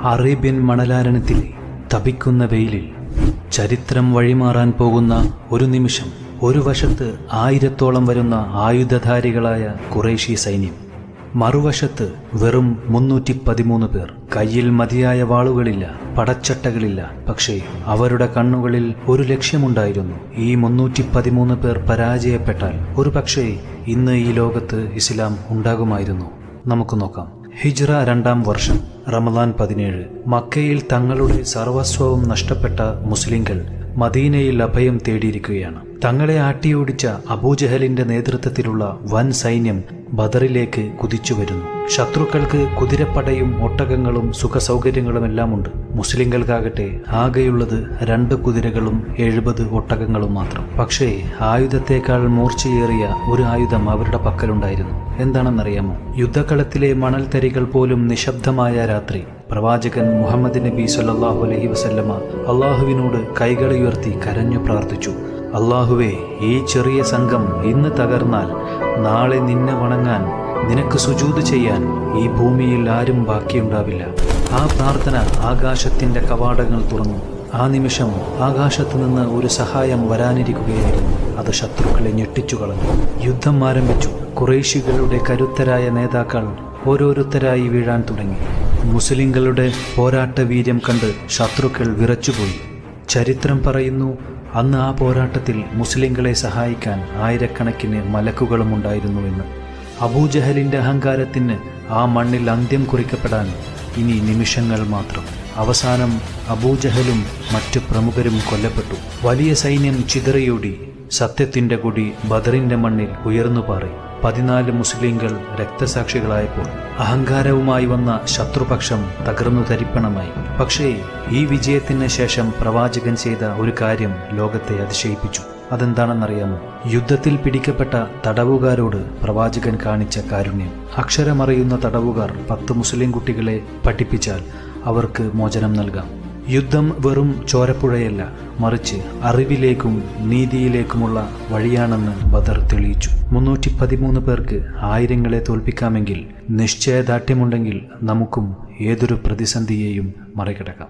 Arabian മണലാരണത്തിലെ തപിക്കുന്ന വെയിലിൽ ചരിത്രം വഴിമാറാൻ പോകുന്ന ഒരു നിമിഷം. ഒരു വശത്ത് 1000-ഓളം വരുന്ന ആയുധധാരികളായ ഖുറൈശി സൈന്യം, മറുവശത്ത് വെറും 313 പേർ. കയ്യിൽ മതിയായ വാളുകളില്ല, പടച്ചട്ടകളില്ല. പക്ഷേ അവരുടെ കണ്ണുകളിൽ ഒരു ലക്ഷ്യമുണ്ടായിരുന്നു. ഈ 313 പേർ പരാജയപ്പെട്ടാൽ ഒരു പക്ഷേ ഇന്ന് ഈ ലോകത്ത് ഇസ്ലാം ഉണ്ടാകുമായിരുന്നു. നമുക്ക് നോക്കാം. ഹിജ്റ 2-ാം വർഷം റമദാൻ 17. മക്കയിൽ തങ്ങളുടെ സർവസ്വവും നഷ്ടപ്പെട്ട മുസ്ലിങ്ങൾ മദീനയിൽ അഭയം തേടിയിരിക്കുകയാണ്. തങ്ങളെ ആട്ടിയോടിച്ച അബൂജഹലിന്റെ നേതൃത്വത്തിലുള്ള വൻ സൈന്യം ബദറിലേക്ക് കുതിച്ചു വരുന്നു. ശത്രുക്കൾക്ക് കുതിരപ്പടയും ഒട്ടകങ്ങളും സുഖസൗകര്യങ്ങളുമെല്ലാമുണ്ട്. മുസ്ലിങ്ങൾക്കാകട്ടെ ആകെയുള്ളത് 2 കുതിരകളും 70 ഒട്ടകങ്ങളും മാത്രം. പക്ഷേ ആയുധത്തേക്കാൾ മൂർച്ചയേറിയ ഒരു ആയുധം അവരുടെ പക്കലുണ്ടായിരുന്നു. എന്താണെന്നറിയാമോ? യുദ്ധക്കളത്തിലെ മണൽത്തരികൾ പോലും നിശബ്ദമായ രാത്രി പ്രവാചകൻ മുഹമ്മദ് നബി സല്ലല്ലാഹു അലൈഹി വസല്ലമ അള്ളാഹുവിനോട് കൈകളുയർത്തി കരഞ്ഞു പ്രാർത്ഥിച്ചു. അള്ളാഹുവേ, ഈ ചെറിയ സംഘം ഇന്ന് തകർന്നാൽ നാളെ നിന്നെ വണങ്ങാൻ, നിനക്ക് സുജൂദ് ചെയ്യാൻ ഈ ഭൂമിയിൽ ആരും ബാക്കിയുണ്ടാവില്ല. ആ പ്രാർത്ഥന ആകാശത്തിന്റെ കവാടങ്ങൾ തുറന്നു. ആ നിമിഷം ആകാശത്തു നിന്ന് ഒരു സഹായം വരാനിരിക്കുകയായിരുന്നു. അത് ശത്രുക്കളെ ഞെട്ടിച്ചു കളഞ്ഞു. യുദ്ധം ആരംഭിച്ചു. ഖുറൈശികളുടെ കരുത്തരായ നേതാക്കൾ ഓരോരുത്തരായി വീഴാൻ തുടങ്ങി. മുസ്ലിങ്ങളുടെ പോരാട്ട വീര്യം കണ്ട് ശത്രുക്കൾ വിറച്ചുപോയി. ചരിത്രം പറയുന്നു, അന്ന് ആ പോരാട്ടത്തിൽ മുസ്ലിങ്ങളെ സഹായിക്കാൻ ആയിരക്കണക്കിന് മലക്കുകളും ഉണ്ടായിരുന്നുവെന്ന്. അബൂജഹലിന്റെ അഹങ്കാരത്തിന് ആ മണ്ണിൽ അന്ത്യം കുറിക്കപ്പെടാൻ ഇനി നിമിഷങ്ങൾ മാത്രം. അവസാനം അബൂജഹലും മറ്റു പ്രമുഖരും കൊല്ലപ്പെട്ടു. വലിയ സൈന്യം ചിതറിയോടി. സത്യത്തിന്റെ കൊടി ബദറിന്റെ മണ്ണിൽ ഉയർന്നുപാറി. 14 മുസ്ലിങ്ങൾ രക്തസാക്ഷികളായപ്പോൾ അഹങ്കാരവുമായി വന്ന ശത്രുപക്ഷം തകർന്നു തരിപ്പണമായി. പക്ഷേ ഈ വിജയത്തിന് ശേഷം പ്രവാചകൻ ചെയ്ത ഒരു കാര്യം ലോകത്തെ അതിശയിപ്പിച്ചു. അതെന്താണെന്നറിയാമോ? യുദ്ധത്തിൽ പിടിക്കപ്പെട്ട തടവുകാരോട് പ്രവാചകൻ കാണിച്ച കാരുണ്യം. അക്ഷരമറിയുന്ന തടവുകാർ 10 മുസ്ലിം കുട്ടികളെ പഠിപ്പിച്ചാൽ അവർക്ക് മോചനം നൽകാം. യുദ്ധം വെറും ചോരപ്പുഴയല്ല, മറിച്ച് അറിവിലേക്കും നീതിയിലേക്കുമുള്ള വഴിയാണെന്ന് ബദർ തെളിയിച്ചു. 313 പേർക്ക് ആയിരങ്ങളെ തോൽപ്പിക്കാമെങ്കിൽ, നിശ്ചയദാർഢ്യമുണ്ടെങ്കിൽ നമുക്കും ഏതൊരു പ്രതിസന്ധിയെയും മറികടക്കാം.